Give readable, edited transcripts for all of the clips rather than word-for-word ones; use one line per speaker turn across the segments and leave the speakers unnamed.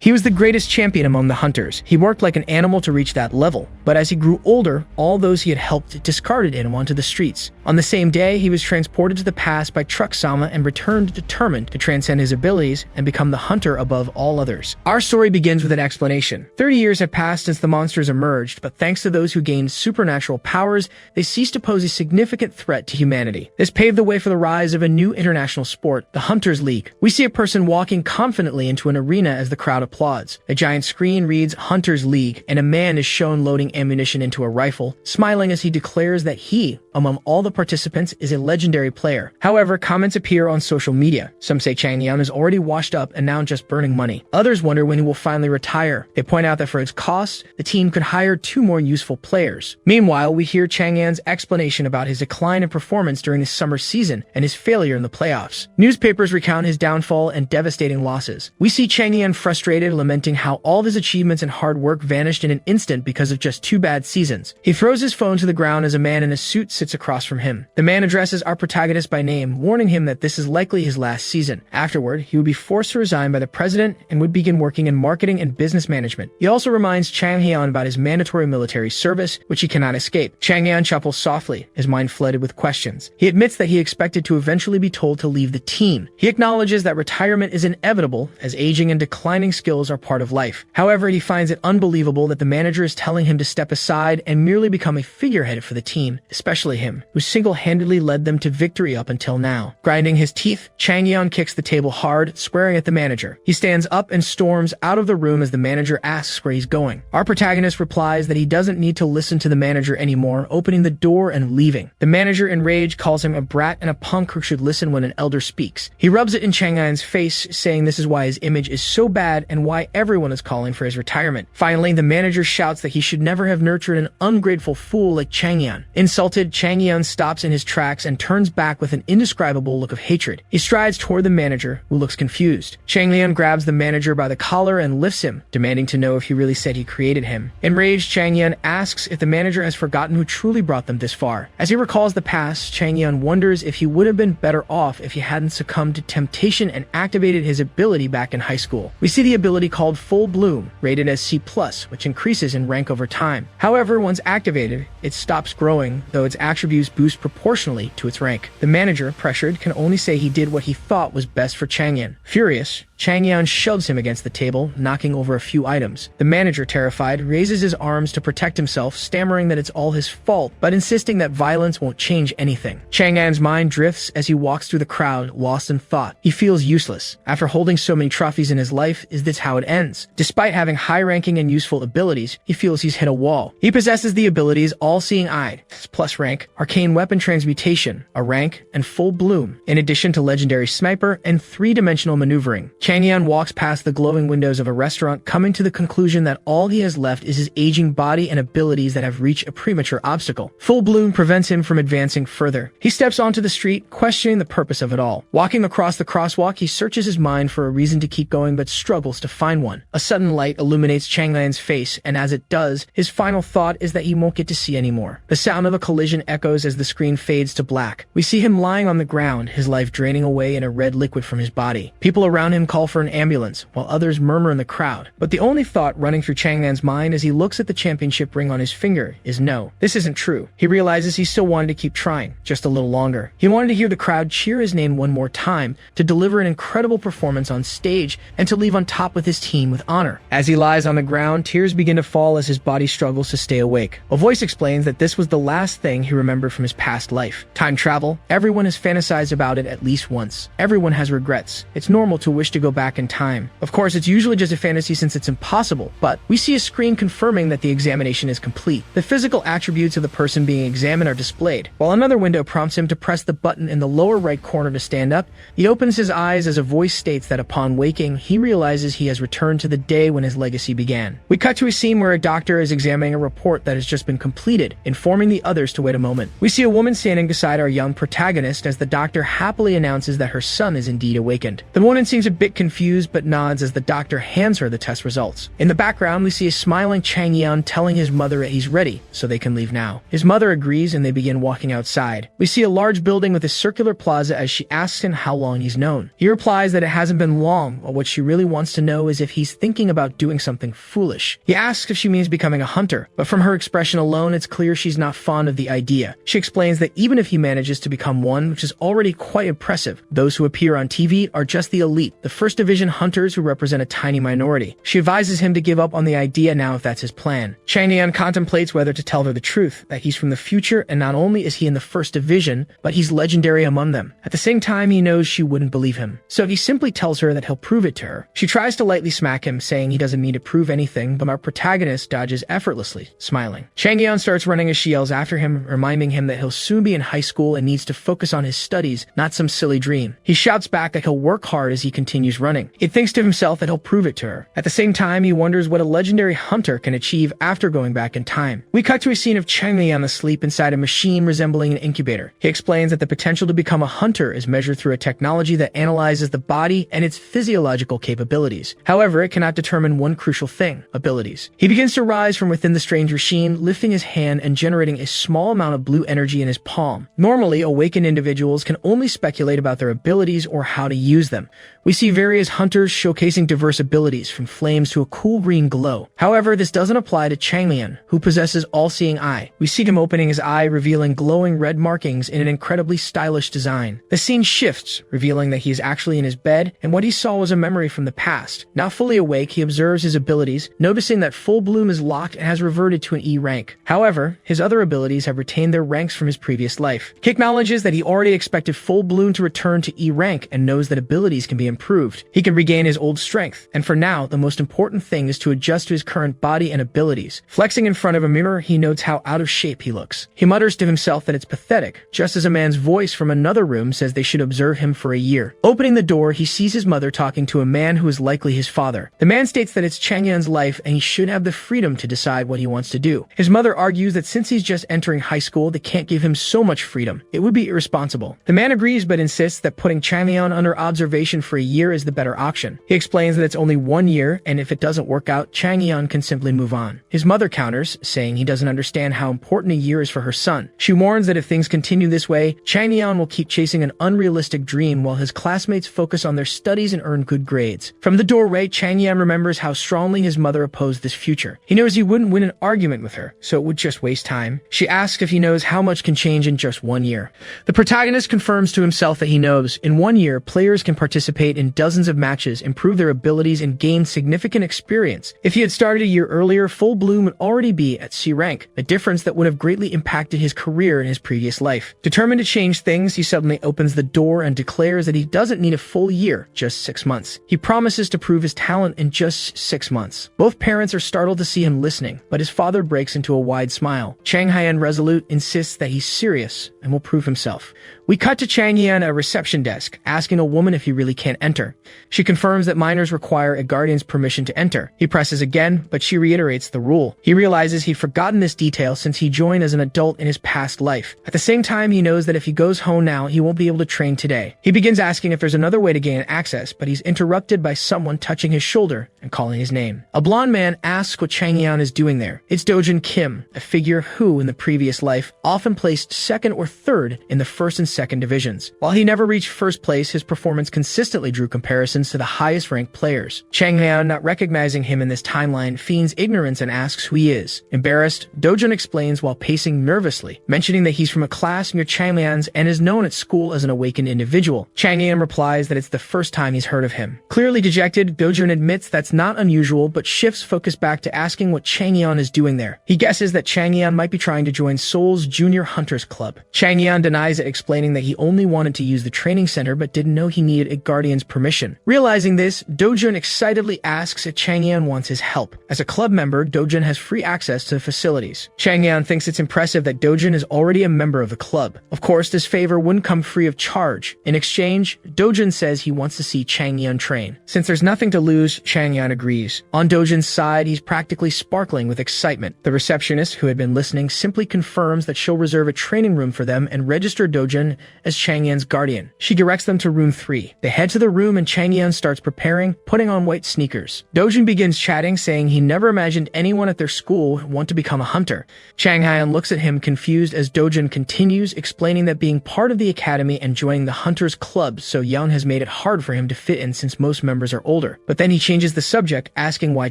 He was the greatest champion among the hunters. He worked like an animal to reach that level, but as he grew older, all those he had helped discarded him onto the streets. On the same day, he was transported to the past by Truck-sama and returned determined to transcend his abilities and become the hunter above all others. Our story begins with an explanation. 30 years have passed since the monsters emerged, but thanks to those who gained supernatural powers, they ceased to pose a significant threat to humanity. This paved the way for the rise of a new international sport, the Hunters League. We see a person walking confidently into an arena as the crowd applauds. A giant screen reads Hunters League, and a man is shown loading ammunition into a rifle, smiling as he declares that he, among all the participants, is a legendary player. However, comments appear on social media. Some say Changhyeon is already washed up and now just burning money. Others wonder when he will finally retire. They point out that for its cost, the team could hire 2 more useful players. Meanwhile, we hear Changhyeon's explanation about his decline in performance during the summer season and his failure in the playoffs. Newspapers recount his downfall and devastating losses. We see Changhyeon frustrated, lamenting how all of his achievements and hard work vanished in an instant because of just 2 bad seasons. He throws his phone to the ground as a man in a suit sits across from him. The man addresses our protagonist by name, warning him that this is likely his last season. Afterward, he would be forced to resign by the president and would begin working in marketing and business management. He also reminds Changhyeon about his mandatory military service, which he cannot escape. Changhyeon chuckles softly, his mind flooded with questions. He admits that he expected to eventually be told to leave the team. He acknowledges that retirement is inevitable, as aging and declining skills are part of life. However, he finds it unbelievable that the manager is telling him to step aside and merely become a figurehead for the team, especially him, who single-handedly led them to victory up until now. Grinding his teeth, Changhyeon kicks the table hard, swearing at the manager. He stands up and storms out of the room as the manager asks where he's going. Our protagonist replies that he doesn't need to listen to the manager anymore, opening the door and leaving. The manager, enraged, calls him a brat and a punk who should listen when an elder speaks. He rubs it in Changhyeon's face, saying this is why his image is so bad and why everyone is calling for his retirement. Finally, the manager shouts that he should never have nurtured an ungrateful fool like Changhyeon. Insulted, Changhyeon stops in his tracks and turns back with an indescribable look of hatred. He strides toward the manager, who looks confused. Changhyeon grabs the manager by the collar and lifts him, demanding to know if he really said he created him. Enraged, Changhyeon asks if the manager has forgotten who truly brought them this far. As he recalls the past, Changhyeon wonders if he would have been better off if he hadn't succumbed to temptation and activated his ability back in high school. We see the ability called Full Bloom, rated as C+, which increases in rank over time. However, once activated, it stops growing, though its attributes boost proportionally to its rank. The manager, pressured, can only say he did what he thought was best for Changhyeon. Furious, Changhyeon shoves him against the table, knocking over a few items. The manager, terrified, raises his arms to protect himself, stammering that it's all his fault, but insisting that violence won't change anything. Changhyeon's mind drifts as he walks through the crowd, lost in thought. He feels useless. After holding so many trophies in his life, is this how it ends? Despite having high-ranking and useful abilities, he feels he's hit a wall. He possesses the abilities All-Seeing Eye, plus rank, Arcane Weapon Transmutation, a rank, and Full Bloom, in addition to Legendary Sniper and 3-dimensional maneuvering. Changhyeon walks past the glowing windows of a restaurant, coming to the conclusion that all he has left is his aging body and abilities that have reached a premature obstacle. Full Bloom prevents him from advancing further. He steps onto the street, questioning the purpose of it all. Walking across the crosswalk, he searches his mind for a reason to keep going but struggles to find one. A sudden light illuminates Changhyeon's face, and as it does, his final thought is that he won't get to see anymore. The sound of a collision echoes as the screen fades to black. We see him lying on the ground, his life draining away in a red liquid from his body. People around him call for an ambulance, while others murmur in the crowd. But the only thought running through Changhyeon's mind as he looks at the championship ring on his finger is no. This isn't true. He realizes he still wanted to keep trying, just a little longer. He wanted to hear the crowd cheer his name one more time, to deliver an incredible performance on stage, and to leave on top with his team with honor. As he lies on the ground, tears begin to fall as his body struggles to stay awake. A voice explains that this was the last thing he remembered from his past life. Time travel. Everyone has fantasized about it at least once. Everyone has regrets. It's normal to wish to go back in time. Of course, it's usually just a fantasy since it's impossible, but we see a screen confirming that the examination is complete. The physical attributes of the person being examined are displayed. While another window prompts him to press the button in the lower right corner to stand up, he opens his eyes as a voice states that upon waking, he realizes he has returned to the day when his legacy began. We cut to a scene where a doctor is examining a report that has just been completed, informing the others to wait a moment. We see a woman standing beside our young protagonist as the doctor happily announces that her son is indeed awakened. The woman seems a bit bit confused but nods as the doctor hands her the test results. In the background, we see a smiling Changhyeon telling his mother that he's ready, so they can leave now. His mother agrees and they begin walking outside. We see a large building with a circular plaza as she asks him how long he's known. He replies that it hasn't been long, but what she really wants to know is if he's thinking about doing something foolish. He asks if she means becoming a hunter, but from her expression alone, it's clear she's not fond of the idea. She explains that even if he manages to become one, which is already quite impressive, those who appear on TV are just the elite, the first division hunters who represent a tiny minority. She advises him to give up on the idea now if that's his plan. Changhyeon contemplates whether to tell her the truth, that he's from the future and not only is he in the first division, but he's legendary among them. At the same time, he knows she wouldn't believe him. So he simply tells her that he'll prove it to her. She tries to lightly smack him, saying he doesn't need to prove anything, but our protagonist dodges effortlessly, smiling. Changhyeon starts running as she yells after him, reminding him that he'll soon be in high school and needs to focus on his studies, not some silly dream. He shouts back that he'll work hard as he continues running. He thinks to himself that he'll prove it to her. At the same time, he wonders what a legendary hunter can achieve after going back in time. We cut to a scene of Changhyeon asleep inside a machine resembling an incubator. He explains that the potential to become a hunter is measured through a technology that analyzes the body and its physiological capabilities. However, it cannot determine one crucial thing: abilities. He begins to rise from within the strange machine, lifting his hand and generating a small amount of blue energy in his palm. Normally, awakened individuals can only speculate about their abilities or how to use them. We see various hunters showcasing diverse abilities, from flames to a cool green glow. However, this doesn't apply to Changhyeon, who possesses all-seeing eye. We see him opening his eye, revealing glowing red markings in an incredibly stylish design. The scene shifts, revealing that he is actually in his bed, and what he saw was a memory from the past. Now fully awake, he observes his abilities, noticing that Full Bloom is locked and has reverted to an E rank. However, his other abilities have retained their ranks from his previous life. He acknowledges that he already expected Full Bloom to return to E rank and knows that abilities can be improved. He can regain his old strength, and for now, the most important thing is to adjust to his current body and abilities. Flexing in front of a mirror, he notes how out of shape he looks. He mutters to himself that it's pathetic, just as a man's voice from another room says they should observe him for a year. Opening the door, he sees his mother talking to a man who is likely his father. The man states that it's Changhyeon's life and he should have the freedom to decide what he wants to do. His mother argues that since he's just entering high school, they can't give him so much freedom. It would be irresponsible. The man agrees but insists that putting Changhyeon under observation for a year is the better option. He explains that it's only 1 year, and if it doesn't work out, Changhyeon can simply move on. His mother counters, saying he doesn't understand how important a year is for her son. She warns that if things continue this way, Changhyeon will keep chasing an unrealistic dream while his classmates focus on their studies and earn good grades. From the doorway, Changhyeon remembers how strongly his mother opposed this future. He knows he wouldn't win an argument with her, so it would just waste time. She asks if he knows how much can change in just 1 year. The protagonist confirms to himself that he knows. In 1 year, players can participate in dozens of matches, improve their abilities, and gain significant experience. If he had started a year earlier, Full Bloom would already be at C rank, a difference that would have greatly impacted his career in his previous life. Determined to change things, he suddenly opens the door and declares that he doesn't need a full year, just 6 months. He promises to prove his talent in just 6 months. Both parents are startled to see him listening, but his father breaks into a wide smile. Changhyeon, resolute, insists that he's serious and will prove himself. We cut to Changhyeon at a reception desk, asking a woman if he really can't enter. She confirms that minors require a guardian's permission to enter. He presses again, but she reiterates the rule. He realizes he'd forgotten this detail since he joined as an adult in his past life. At the same time, he knows that if he goes home now, he won't be able to train today. He begins asking if there's another way to gain access, but he's interrupted by someone touching his shoulder and calling his name. A blonde man asks what Changhyeon is doing there. It's Dojun Kim, a figure who, in the previous life, often placed second or third in the first and second divisions. While he never reached first place, his performance consistently drew comparisons to the highest ranked players. Changhyeon, not recognizing him in this timeline, feigns ignorance and asks who he is. Embarrassed, Dojun explains while pacing nervously, mentioning that he's from a class near Changhyeon's and is known at school as an awakened individual. Changhyeon replies that it's the first time he's heard of him. Clearly dejected, Dojun admits that's not unusual, but shifts focus back to asking what Changhyeon is doing there. He guesses that Changhyeon might be trying to join Seoul's Junior Hunters Club. Changhyeon denies it, explaining that he only wanted to use the training center but didn't know he needed a guardian's permission. Realizing this, Dojun excitedly asks if Changhyeon wants his help. As a club member, Dojun has free access to the facilities. Changhyeon thinks it's impressive that Dojun is already a member of the club. Of course, this favor wouldn't come free of charge. In exchange, Dojun says he wants to see Changhyeon train. Since there's nothing to lose, Changhyeon agrees. On Dojun's side, he's practically sparkling with excitement. The receptionist, who had been listening, simply confirms that she'll reserve a training room for them and register Dojun Dojun as Changhyeon's guardian. She directs them to room 3. They head to the room and Changhyeon starts preparing, putting on white sneakers. Dojun begins chatting, saying he never imagined anyone at their school would want to become a hunter. Changhyeon looks at him confused as Dojun continues, explaining that being part of the academy and joining the Hunters Club so young has made it hard for him to fit in since most members are older. But then he changes the subject, asking why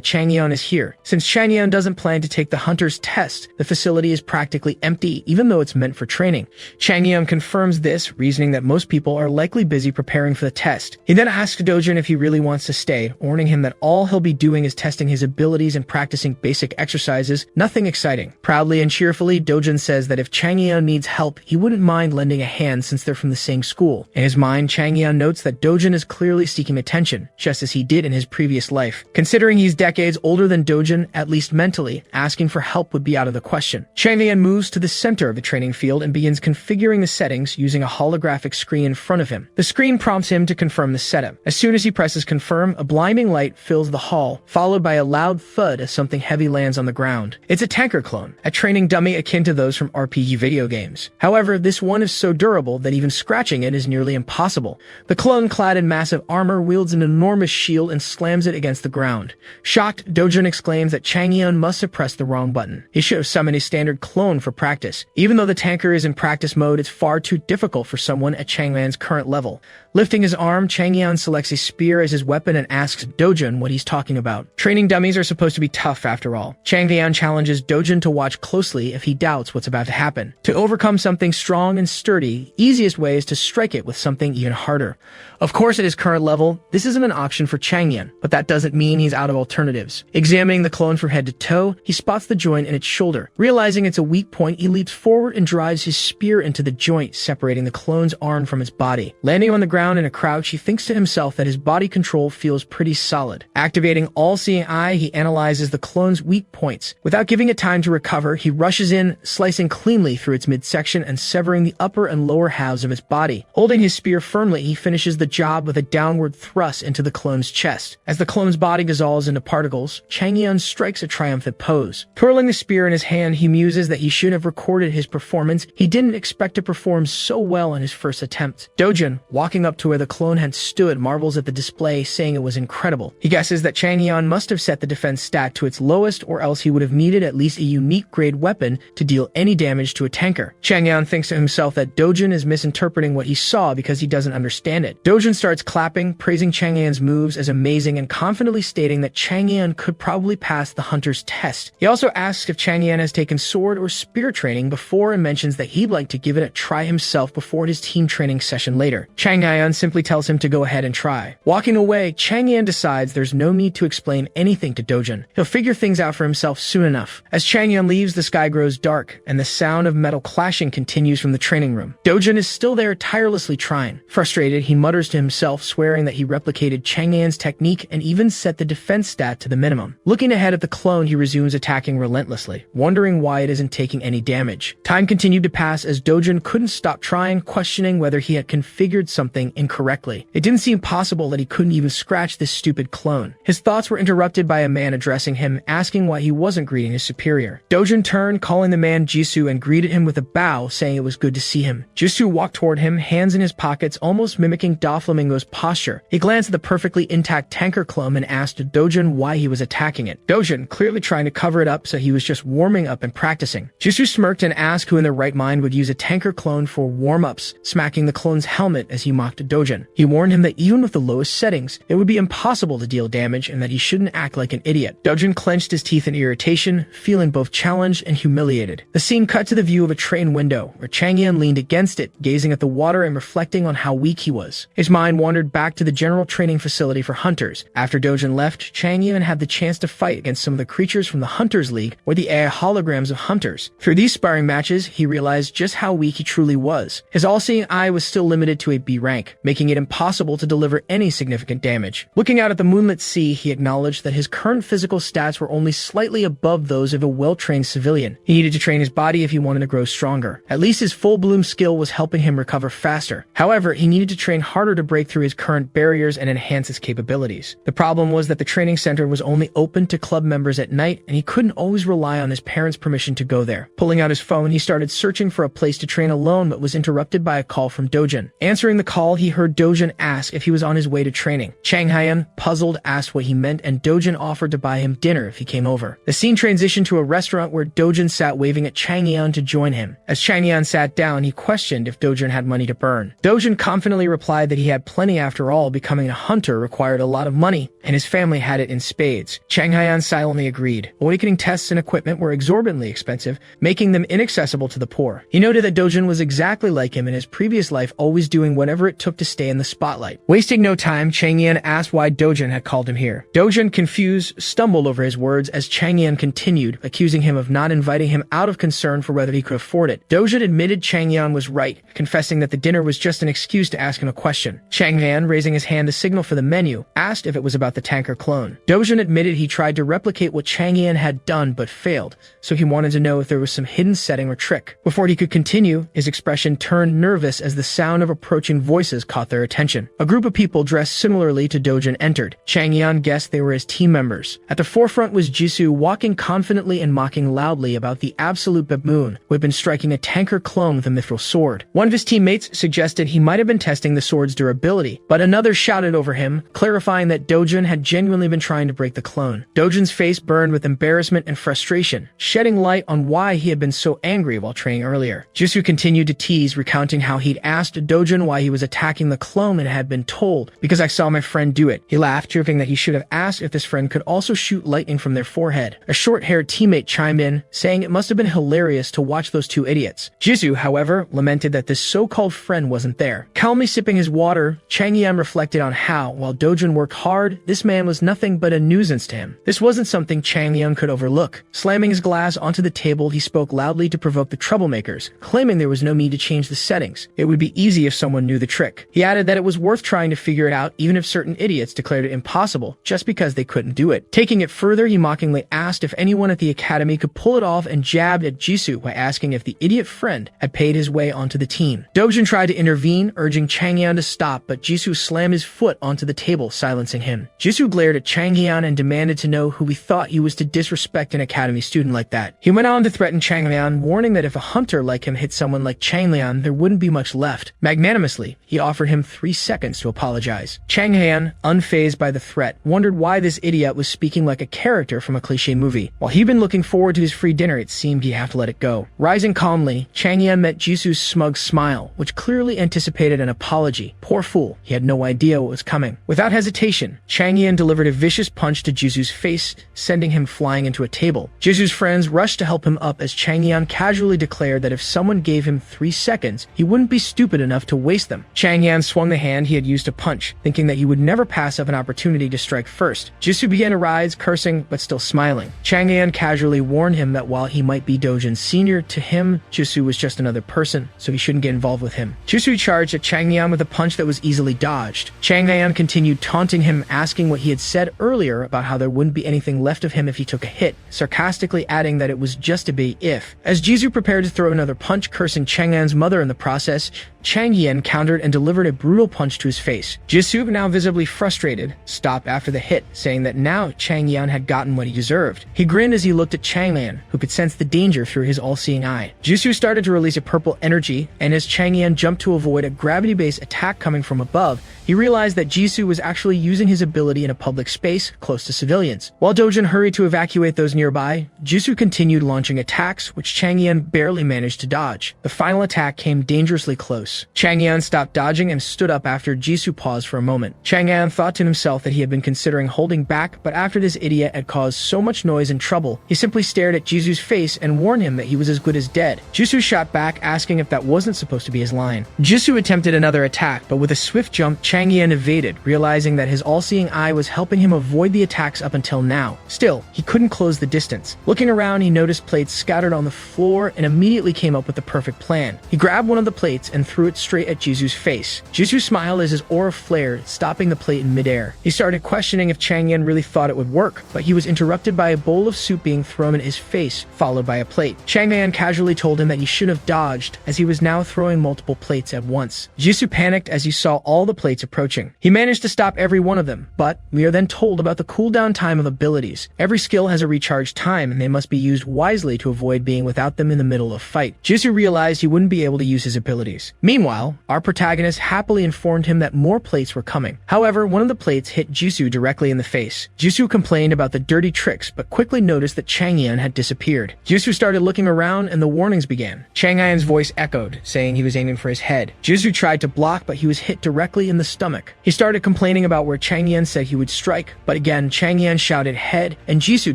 Changhyeon is here. Since Changhyeon doesn't plan to take the Hunters test, the facility is practically empty, even though it's meant for training. Changhyeon confirms this, reasoning that most people are likely busy preparing for the test. He then asks Dojun if he really wants to stay, warning him that all he'll be doing is testing his abilities and practicing basic exercises, nothing exciting. Proudly and cheerfully, Dojun says that if Changhyeon needs help, he wouldn't mind lending a hand since they're from the same school. In his mind, Changhyeon notes that Dojun is clearly seeking attention, just as he did in his previous life. Considering he's decades older than Dojun, at least mentally, asking for help would be out of the question. Changhyeon moves to the center of the training field and begins configuring the settings using a holographic screen in front of him. The screen prompts him to confirm the setup. As soon as he presses confirm, a blinding light fills the hall, followed by a loud thud as something heavy lands on the ground. It's a tanker clone, a training dummy akin to those from RPG video games. However, this one is so durable that even scratching it is nearly impossible. The clone, clad in massive armor, wields an enormous shield and slams it against the ground. Shocked, Dojun exclaims that Changhyeon must have pressed the wrong button. He should have summoned a standard clone for practice. Even though the tanker is in practice mode, it's far too difficult for someone at Changhyeon's current level. Lifting his arm, Changhyeon selects a spear as his weapon and asks Dojun what he's talking about. Training dummies are supposed to be tough after all. Changhyeon challenges Dojun to watch closely if he doubts what's about to happen. To overcome something strong and sturdy, easiest way is to strike it with something even harder. Of course, at his current level, this isn't an option for Changhyeon, but that doesn't mean he's out of alternatives. Examining the clone from head to toe, he spots the joint in its shoulder. Realizing it's a weak point, he leaps forward and drives his spear into the joint, separating the clone's arm from its body. Landing on the ground in a crouch, he thinks to himself that his body control feels pretty solid. Activating All-Seeing Eye, he analyzes the clone's weak points. Without giving it time to recover, he rushes in, slicing cleanly through its midsection and severing the upper and lower halves of its body. Holding his spear firmly, he finishes the job with a downward thrust into the clone's chest. As the clone's body dissolves into particles, Changhyeon strikes a triumphant pose. Twirling the spear in his hand, he muses that he should have recorded his performance. He didn't expect to perform so well in his first attempt. Dojun, walking up to where the clone had stood, marvels at the display, saying it was incredible. He guesses that Changhyeon must have set the defense stat to its lowest, or else he would have needed at least a unique grade weapon to deal any damage to a tanker. Changhyeon thinks to himself that Dojun is misinterpreting what he saw because he doesn't understand it. Dojun starts clapping, praising Changhyeon's moves as amazing and confidently stating that Changhyeon could probably pass the hunter's test. He also asks if Changhyeon has taken sword or spear training before and mentions that he'd like to give it a try himself before his team training session later. Changhyeon simply tells him to go ahead and try. Walking away, Changhyeon decides there's no need to explain anything to Dojun. He'll figure things out for himself soon enough. As Changhyeon leaves, the sky grows dark, and the sound of metal clashing continues from the training room. Dojun is still there, tirelessly trying. Frustrated, he mutters to himself, swearing that he replicated Changhyeon's technique and even set the defense stat to the minimum. Looking ahead at the clone, he resumes attacking relentlessly, wondering why it isn't taking any damage. Time continued to pass as Dojun couldn't stop trying, questioning whether he had configured something incorrectly. It didn't seem possible that he couldn't even scratch this stupid clone. His thoughts were interrupted by a man addressing him, asking why he wasn't greeting his superior. Dojun turned, calling the man Jisoo, and greeted him with a bow, saying it was good to see him. Jisoo walked toward him, hands in his pockets, almost mimicking Doflamingo's posture. He glanced at the perfectly intact tanker clone and asked Dojun why he was attacking it. Dojun, clearly trying to cover it up, so he was just warming up and practicing. Jisoo smirked and asked who in their right mind would use a tanker clone for warm-ups, smacking the clone's helmet as he mocked Dojun. He warned him that even with the lowest settings, it would be impossible to deal damage and that he shouldn't act like an idiot. Dojun clenched his teeth in irritation, feeling both challenged and humiliated. The scene cut to the view of a train window, where Changhyeon leaned against it, gazing at the water and reflecting on how weak he was. His mind wandered back to the general training facility for hunters. After Dojun left, Changhyeon had the chance to fight against some of the creatures from the Hunters League, or the AI holograms of hunters. Through these sparring matches, he realized just how weak he truly was. His all-seeing eye was still limited to a B rank. blank, making it impossible to deliver any significant damage. Looking out at the moonlit sea, he acknowledged that his current physical stats were only slightly above those of a well-trained civilian. He needed to train his body if he wanted to grow stronger. At least his full bloom skill was helping him recover faster. However, he needed to train harder to break through his current barriers and enhance his capabilities. The problem was that the training center was only open to club members at night, and he couldn't always rely on his parents' permission to go there. Pulling out his phone, he started searching for a place to train alone, but was interrupted by a call from Dojin. Answering the call, he heard Dojin ask if he was on his way to training. Changhyeon, puzzled, asked what he meant, and Dojin offered to buy him dinner if he came over. The scene transitioned to a restaurant where Dojin sat waving at Changhyeon to join him. As Changhyeon sat down, he questioned if Dojin had money to burn. Dojin confidently replied that he had plenty. After all, becoming a hunter required a lot of money, and his family had it in spades. Changhyeon silently agreed. Awakening tests and equipment were exorbitantly expensive, making them inaccessible to the poor. He noted that Dojin was exactly like him in his previous life, always doing whatever it took to stay in the spotlight. Wasting no time, Changhyeon asked why Dojin had called him here. Dojin, confused, stumbled over his words as Changhyeon continued, accusing him of not inviting him out of concern for whether he could afford it. Dojin admitted Changhyeon was right, confessing that the dinner was just an excuse to ask him a question. Changhyeon, raising his hand to signal for the menu, asked if it was about the tanker clone. Dojin admitted he tried to replicate what Changhyeon had done but failed, so he wanted to know if there was some hidden setting or trick. Before he could continue, his expression turned nervous as the sound of approaching voices caught their attention. A group of people dressed similarly to Dojin entered. Changhyeon guessed they were his team members. At the forefront was Jisoo, walking confidently and mocking loudly about the absolute baboon who had been striking a tanker clone with a mithril sword. One of his teammates suggested he might have been testing the sword's durability, but another shouted over him, clarifying that Dojin had genuinely been trying to break the clone. Dojin's face burned with embarrassment and frustration, shedding light on why he had been so angry while training earlier. Jisoo continued to tease, recounting how he'd asked Dojin why he was attacking the clone and had been told, "Because I saw my friend do it." He laughed, chirping that he should have asked if this friend could also shoot lightning from their forehead. A short-haired teammate chimed in, saying it must have been hilarious to watch those two idiots. Jisoo, however, lamented that this so-called friend wasn't there. Calmly sipping his water, Changhyeon reflected on how, while Dojin worked hard, this man was nothing but a nuisance to him. This wasn't something Changhyeon could overlook. Slamming his glass onto the table, he spoke loudly to provoke the troublemakers, claiming there was no need to change the settings. It would be easy if someone knew the trick. He added that it was worth trying to figure it out even if certain idiots declared it impossible just because they couldn't do it. Taking it further, he mockingly asked if anyone at the academy could pull it off and jabbed at Jisoo by asking if the idiot friend had paid his way onto the team. Dojin tried to intervene, urging Changhyeon to stop, but Jisoo slammed his foot onto the table, silencing him. Jisoo glared at Changhyeon and demanded to know who he thought he was to disrespect an academy student like that. He went on to threaten Changhyeon, warning that if a hunter like him hit someone like Changhyeon, there wouldn't be much left. Magnanimously, he offered him 3 seconds to apologize. Changhyeon, unfazed by the threat, wondered why this idiot was speaking like a character from a cliché movie. While he'd been looking forward to his free dinner, it seemed he'd have to let it go. Rising calmly, Changhyeon met Jisoo's smug smile, which clearly anticipated an apology. Poor fool, he had no idea what was coming. Without hesitation, Changhyeon delivered a vicious punch to Jisoo's face, sending him flying into a table. Jisoo's friends rushed to help him up as Changhyeon casually declared that if someone gave him 3 seconds, he wouldn't be stupid enough to waste them. Changhyeon swung the hand he had used to punch, thinking that he would never pass up an opportunity to strike first. Jisoo began to rise, cursing but still smiling. Changhyeon casually warned him that while he might be Dojin's senior, to him, Jisoo was just another person, so he shouldn't get involved with him. Jisoo charged at Changhyeon with a punch that was easily dodged. Changhyeon continued taunting him, asking what he had said earlier about how there wouldn't be anything left of him if he took a hit, sarcastically adding that it was just a bait if. As Jisoo prepared to throw another punch, cursing Changhyeon's mother in the process, Changhyeon countered and delivered a brutal punch to his face. Jisoo, now visibly frustrated, stopped after the hit, saying that now Changhyeon had gotten what he deserved. He grinned as he looked at Changhyeon, who could sense the danger through his all-seeing eye. Jisoo started to release a purple energy, and as Changhyeon jumped to avoid a gravity-based attack coming from above, he realized that Jisoo was actually using his ability in a public space close to civilians. While Dojin hurried to evacuate those nearby, Jisoo continued launching attacks, which Changhyeon barely managed to dodge. The final attack came dangerously close. Changhyeon stopped dodging and stood up after Jisoo paused for a moment. Changhyeon thought to himself that he had been considering holding back, but after this idiot had caused so much noise and trouble, he simply stared at Jisoo's face and warned him that he was as good as dead. Jisoo shot back, asking if that wasn't supposed to be his line. Jisoo attempted another attack, but with a swift jump, Changhyeon evaded, realizing that his all-seeing eye was helping him avoid the attacks up until now. Still, he couldn't close the distance. Looking around, he noticed plates scattered on the floor and immediately came up with the perfect plan. He grabbed one of the plates and threw it straight at Jisoo's face. face. Jisoo smiled as his aura flared, stopping the plate in midair. He started questioning if Changhyeon really thought it would work, but he was interrupted by a bowl of soup being thrown in his face, followed by a plate. Changhyeon casually told him that he should have dodged, as he was now throwing multiple plates at once. Jisoo panicked as he saw all the plates approaching. He managed to stop every one of them, but we are then told about the cooldown time of abilities. Every skill has a recharge time, and they must be used wisely to avoid being without them in the middle of fight. Jisoo realized he wouldn't be able to use his abilities. Meanwhile, our protagonist happily informed him that more plates were coming. However, one of the plates hit Jisoo directly in the face. Jisoo complained about the dirty tricks, but quickly noticed that Changhyeon had disappeared. Jisoo started looking around, and the warnings began. Changhyeon's voice echoed, saying he was aiming for his head. Jisoo tried to block, but he was hit directly in the stomach. He started complaining about where Changhyeon said he would strike, but again, Changhyeon shouted head, and Jisoo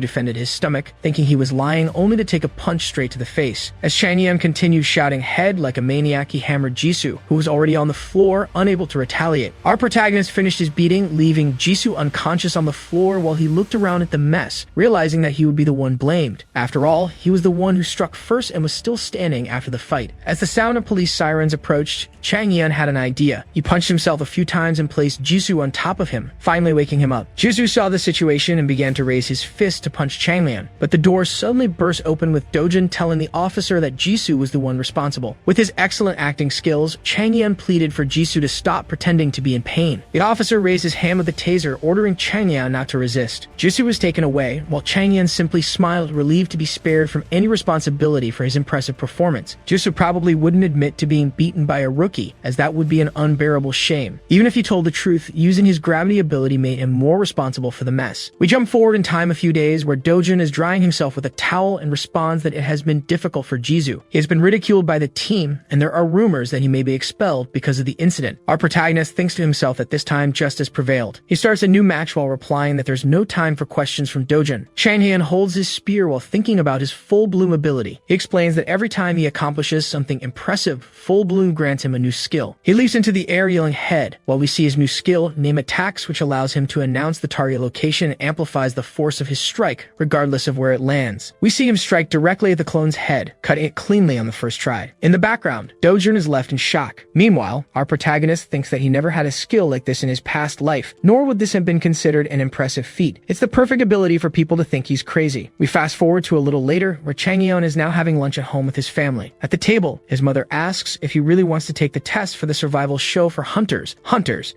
defended his stomach, thinking he was lying only to take a punch straight to the face. As Changhyeon continued shouting head like a maniac, he hammered Jisoo, who was already on the floor, unable to retaliate. Our protagonist finished his beating, leaving Jisoo unconscious on the floor while he looked around at the mess, realizing that he would be the one blamed. After all, he was the one who struck first and was still standing after the fight. As the sound of police sirens approached, Changhyeon had an idea. He punched himself a few times and placed Jisoo on top of him, finally waking him up. Jisoo saw the situation and began to raise his fist to punch Changhyeon, but the door suddenly burst open with Dojin telling the officer that Jisoo was the one responsible. With his excellent acting skills, Changhyeon pleaded for Jisoo to stop pretending to be in pain. The officer raised his hand with the taser, ordering Changhyeon not to resist. Jisoo was taken away, while Changhyeon simply smiled, relieved to be spared from any responsibility for his impressive performance. Jisoo probably wouldn't admit to being beaten by a rookie, as that would be an unbearable shame. Even if he told the truth, using his gravity ability made him more responsible for the mess. We jump forward in time a few days, where Dojin is drying himself with a towel and responds that it has been difficult for Jisoo. He has been ridiculed by the team, and there are rumors that he may be expelled because of the incident. Our protagonist thinks to himself that this time justice prevailed. He starts a new match while replying that there's no time for questions from Dojin. Changhyeon holds his spear while thinking about his full bloom ability. He explains that every time he accomplishes something impressive, full bloom grants him a new skill. He leaps into the air yelling head, while we see his new skill, name attacks, which allows him to announce the target location and amplifies the force of his strike, regardless of where it lands. We see him strike directly at the clone's head, cutting it cleanly on the first try. In the background, Dojin is left in shock. Meanwhile, our protagonist thinks that he never had a skill like this in his past life, nor would this have been considered an impressive feat. It's the perfect ability for people to think he's crazy. We fast forward to a little later, where Changhyeon is now having lunch at home with his family. At the table, his mother asks if he really wants to take the test for the survival show for hunters,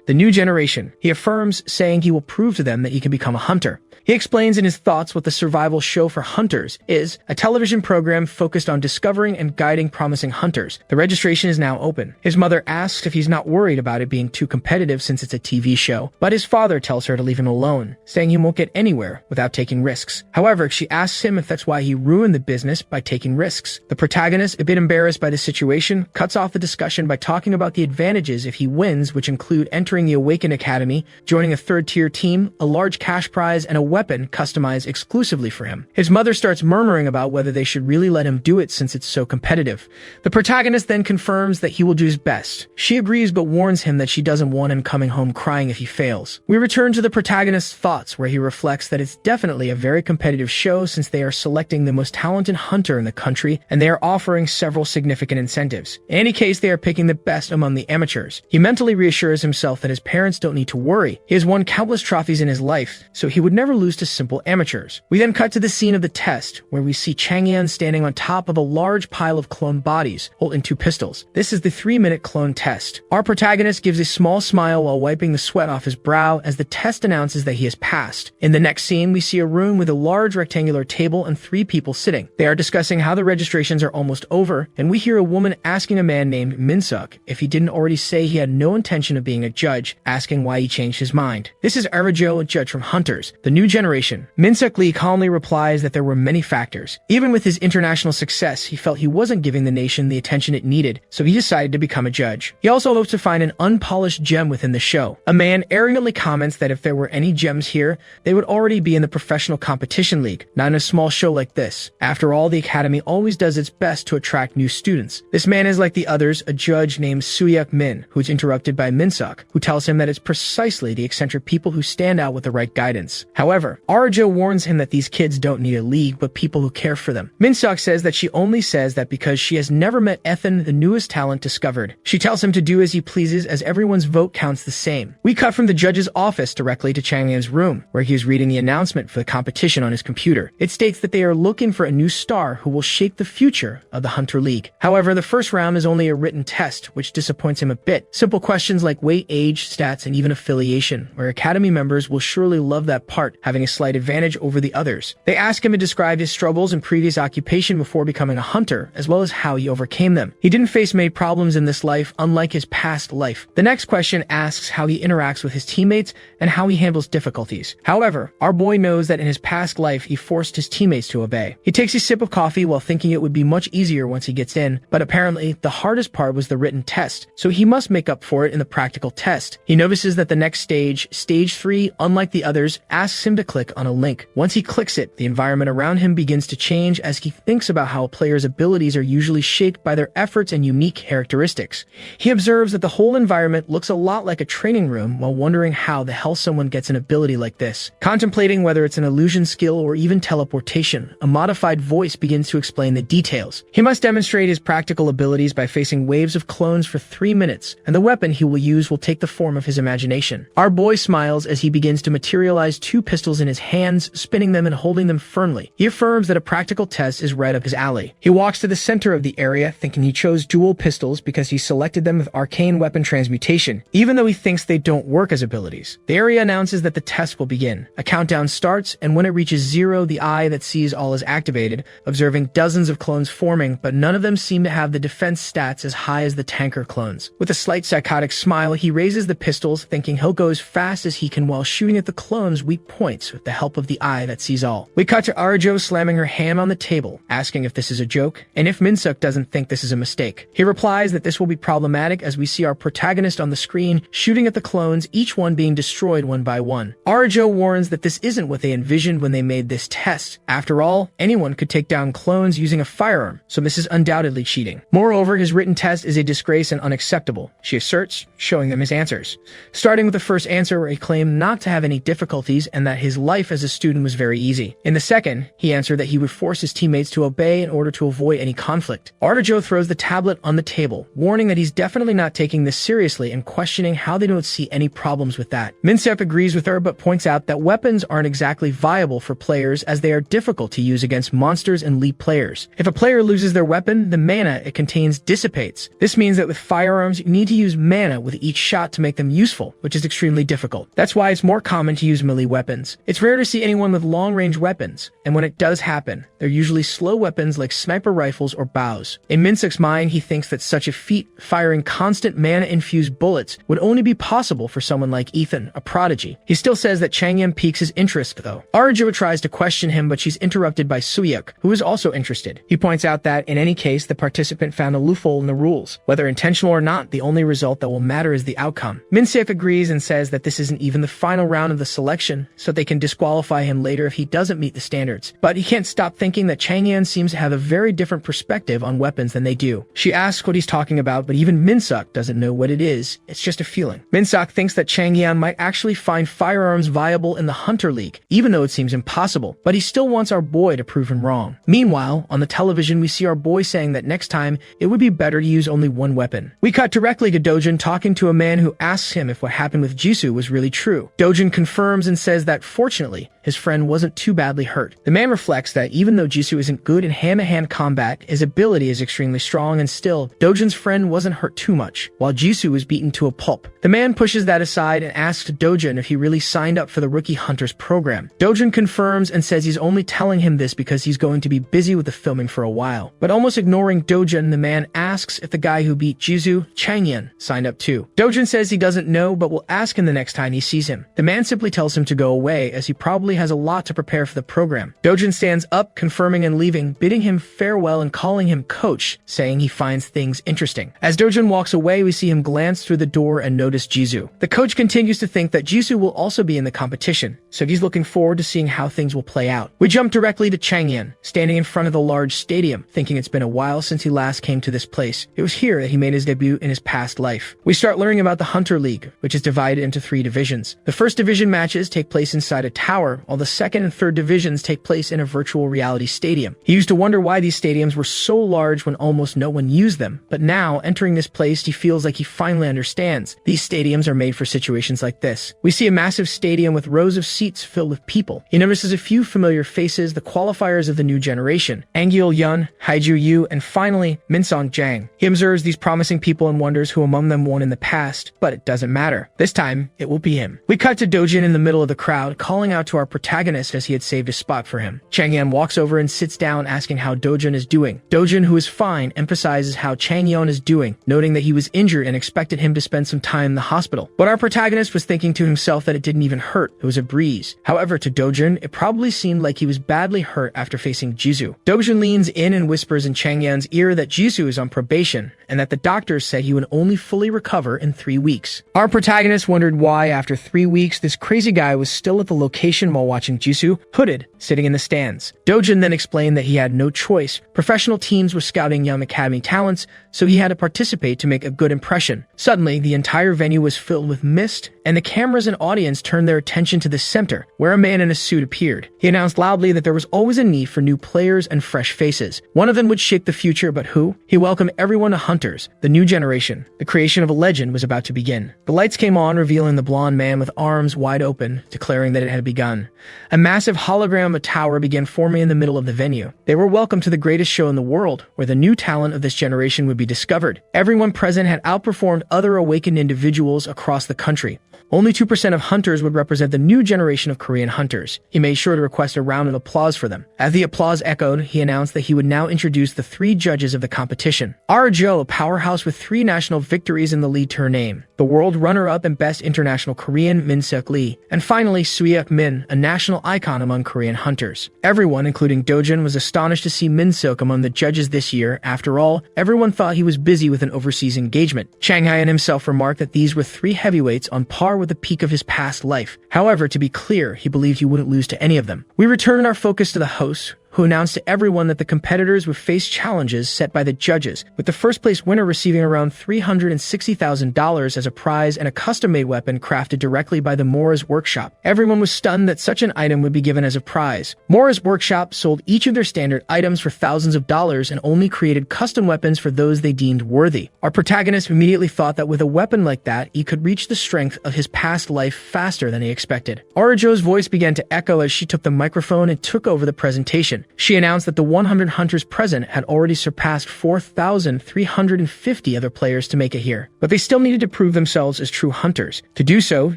the new generation. He affirms, saying he will prove to them that he can become a hunter. He explains in his thoughts what the survival show for hunters is, a television program focused on discovering and guiding promising hunters. The registration is now open. His mother asks if he's not worried about it being too competitive since it's a TV show, but his father tells her to leave him alone, saying he won't get anywhere without taking risks. However, she asks him if that's why he ruined the business by taking risks. The protagonist, a bit embarrassed by the situation, cuts off the discussion by talking about the advantages if he wins, which include entering the Awakened Academy, joining a third-tier team, a large cash prize, and a weapon customized exclusively for him. His mother starts murmuring about whether they should really let him do it since it's so competitive. The protagonist then confirms that he will do his best. She agrees but warns him that she doesn't want him coming home crying if he fails. We return to the protagonist's thoughts, where he reflects that it's definitely a very competitive show since they are selecting the most talented hunter in the country and they are offering several significant incentives. In any case, they are picking the best among the amateurs. He mentally reassures himself that his parents don't need to worry. He has won countless trophies in his life, so he would never lose to simple amateurs. We then cut to the scene of the test, where we see Changhyeon standing on top of a large pile of clone bodies, holding 2 pistols. This is the 3-minute clone test. Our protagonist gives a small smile while wiping the sweat off his brow as the test announces that he has passed. In the next scene, we see a room with a large rectangular table and 3 people sitting. They are discussing how the registrations are almost over, and we hear a woman asking a man named Minsuk if he didn't already say he had no intention of being a judge, asking why he changed his mind. This is Arajo, a judge from Hunters, the new generation. Minsuk Lee calmly replies that there were many factors. Even with his international success, he felt he wasn't giving the nation the attention it needed, so he decided to become a judge. He also hopes to find an unpolished gem within the show. A man arrogantly comments that if there were any gems here, they would already be in the professional competition league, not in a small show like this. After all, the academy always does its best to attract new students. This man is like the others, a judge named Suyuk Min, who is interrupted by Minsuk, who tells him that it's precisely the eccentric people who stand out with the right guidance. However, Arajo warns him that these kids don't need a league, but people who care for them. Minsuk says that she only says that because she has never met Ethan, the newest talent discovered. She tells him to do as he pleases as everyone's vote counts the same. We cut from the judge's office directly to Changhyeon's room, where he is reading the announcement for the competition on his computer. It states that they are looking for a new star who will shape the future of the Hunter League. However, the first round is only a written test, which disappoints him a bit. Simple questions like weight, age, stats, and even affiliation, where Academy members will surely love that part, having a slight advantage over the others. They ask him to describe his struggles and previous occupation before becoming a hunter, as well as how he overcame them. He didn't face many problems in this life, unlike his past life. The next question asks how he interacts with his teammates and how he handles difficulties. However, our boy knows that in his past life, he forced his teammates to obey. He takes a sip of coffee while thinking it would be much easier once he gets in, but apparently, the hardest part was the written test, so he must make up for it in the practical test. He notices that the next stage, Stage 3, unlike the others, asks him to click on a link. Once he clicks it, the environment around him begins to change as he thinks about how a player's abilities are usually shaped by their efforts and unique characteristics. He observes that the whole environment looks a lot like a training room while wondering how the hell someone gets an ability like this. Contemplating whether it's an illusion skill or even teleportation, a modified voice begins to explain the details. He must demonstrate his practical abilities by facing waves of clones for 3 minutes, and the weapon he will use will take the form of his imagination. Our boy smiles as he begins to materialize 2 pistols in his hands, spinning them and holding them firmly. He affirms that a practical test is right up his alley. He walks to the center of the area, thinking he chose dual pistols because he selected them with arcane weapon transmutation, even though he thinks they don't work as abilities. The area announces that the test will begin. A countdown starts, and when it reaches 0, the eye that sees all is activated, observing dozens of clones forming, but none of them seem to have the defense stats as high as the tanker clones. With a slight psychotic smile, he raises the pistols, thinking he'll go as fast as he can while shooting at the clones' weak points with the help of the eye that sees all. We cut to Arjo slamming her hand on the table, asking if this is a joke, and if Minsuk doesn't think this is a mistake. He replies that this will be problematic as we see our protagonist on the screen shooting at the clones, each one being destroyed one by one. Arjo warns that this isn't what they envisioned when they made this test. After all, anyone could take down clones using a firearm, so this is undoubtedly cheating. Moreover, his written test is a disgrace and unacceptable, she asserts, showing them his answers. Starting with the first answer where he claimed not to have any difficulties and that his life as a student was very easy. In the second, he answered that he would force his teammates to obey in order to avoid any conflict. Arjo throws the tablet on the table, warning that he's definitely not taking this seriously and questioning how they don't see any problems with that. Minsuk agrees with her but points out that weapons aren't exactly viable for players as they are difficult to use against monsters and elite players. If a player loses their weapon, the mana it contains dissipates. This means that with firearms, you need to use mana with each shot to make them useful, which is extremely difficult. That's why it's more common to use melee weapons. It's rare to see anyone with long-range weapons, and when it does happen, they're usually slow weapons like sniper rifles or bows. In Minsuk's mind, he thinks that such a feat, firing constant mana-infused bullets, would only be possible for someone like Ethan, a prodigy. He still says that Changhyeon piques his interest, though. Arjo tries to question him, but she's interrupted by Suyuk, who is also interested. He points out that, in any case, the participant found a loophole in the rules. Whether intentional or not, the only result that will matter is the outcome. Minsuk agrees and says that this isn't even the final round of the selection, so they can disqualify him later if he doesn't meet the standards. But he can't stop thinking that Changhyeon seems to have a very different perspective on weapons than they do. She asks what he's talking about, but even Minsuk doesn't know what it is. It's just a feeling. Minsuk thinks that Changhyeon might actually find firearms viable in the Hunter League, even though it seems impossible, but he still wants our boy to prove him wrong. Meanwhile, on the television, we see our boy saying that next time, it would be better to use only one weapon. We cut directly to Dojin talking to a man who asks him if what happened with Jisoo was really true. Dojin confirms and says that, fortunately, his friend wasn't too badly hurt. The man reflects that even though Jisoo isn't good in hand-to-hand combat, his ability is extremely strong, and still, Dojin's friend wasn't hurt too much, while Jisoo was beaten to a pulp. The man pushes that aside and asks Dojin if he really signed up for the Rookie Hunters program. Dojin confirms and says he's only telling him this because he's going to be busy with the filming for a while. But almost ignoring Dojin, the man asks if the guy who beat Jisoo, Changhyeon, signed up too. Dojin says he doesn't know, but will ask him the next time he sees him. The man simply tells him to go away, as he probably has a lot to prepare for the program. Dojin stands up, confirming and leaving, bidding him farewell and calling him coach, saying he finds things interesting. As Dojin walks away, we see him glance through the door and notice Jisoo. The coach continues to think that Jisoo will also be in the competition, so he's looking forward to seeing how things will play out. We jump directly to Changhyeon, standing in front of the large stadium, thinking it's been a while since he last came to this place. It was here that he made his debut in his past life. We start learning about the Hunter League, which is divided into 3 divisions. The first division matches take place inside a tower, while the second and third divisions take place in a virtual reality stadium. He used to wonder why these stadiums were so large when almost no one used them, but now, entering this place placed, he feels like he finally understands. These stadiums are made for situations like this. We see a massive stadium with rows of seats filled with people. He notices a few familiar faces, the qualifiers of the new generation: Angyeol Yun, Haiju Yu, and finally, Minsong Jang. He observes these promising people and wonders who among them won in the past, but it doesn't matter. This time, it will be him. We cut to Dojin in the middle of the crowd, calling out to our protagonist as he had saved a spot for him. Changhyeon walks over and sits down, asking how Dojin is doing. Dojin, who is fine, emphasizes how Changhyeon is doing, noting that he was injured and expected him to spend some time in the hospital. But our protagonist was thinking to himself that it didn't even hurt, it was a breeze. However, to Dojin, it probably seemed like he was badly hurt after facing Jisoo. Dojin leans in and whispers in Changhyeon's ear that Jisoo is on probation, and that the doctors said he would only fully recover in 3 weeks. Our protagonist wondered why, after 3 weeks, this crazy guy was still at the location while watching Jisoo, hooded, sitting in the stands. Dojin then explained that he had no choice. Professional teams were scouting young academy talents, so he had to participate to make a good impression. Suddenly, the entire venue was filled with mist, and the cameras and audience turned their attention to the center, where a man in a suit appeared. He announced loudly that there was always a need for new players and fresh faces. One of them would shape the future, but who? He welcomed everyone to Hunters, the new generation. The creation of a legend was about to begin. The lights came on, revealing the blonde man with arms wide open, declaring that it had begun. A massive hologram of a tower began forming in the middle of the venue. They were welcome to the greatest show in the world, where the new talent of this generation would be discovered. Everyone present had outperformed other awakened individuals across the country. Only 2% of hunters would represent the new generation of Korean hunters. He made sure to request a round of applause for them. As the applause echoed, he announced that he would now introduce the 3 judges of the competition. Arjo, a powerhouse with 3 national victories in the lead to her name. The world runner-up and best international Korean, Min-seok Lee. And finally, Suyeok Min, a national icon among Korean hunters. Everyone, including Dojin, was astonished to see Min-seok among the judges this year. After all, everyone thought he was busy with an overseas engagement. Changhyeon himself remarked that these were 3 heavyweights on par with the peak of his past life. However, to be clear, he believed he wouldn't lose to any of them. We returned our focus to the host, who announced to everyone that the competitors would face challenges set by the judges, with the first-place winner receiving around $360,000 as a prize and a custom-made weapon crafted directly by the Mora's Workshop. Everyone was stunned that such an item would be given as a prize. Mora's Workshop sold each of their standard items for thousands of dollars and only created custom weapons for those they deemed worthy. Our protagonist immediately thought that with a weapon like that, he could reach the strength of his past life faster than he expected. Arajo's voice began to echo as she took the microphone and took over the presentation. She announced that the 100 hunters present had already surpassed 4,350 other players to make it here, but they still needed to prove themselves as true hunters. To do so,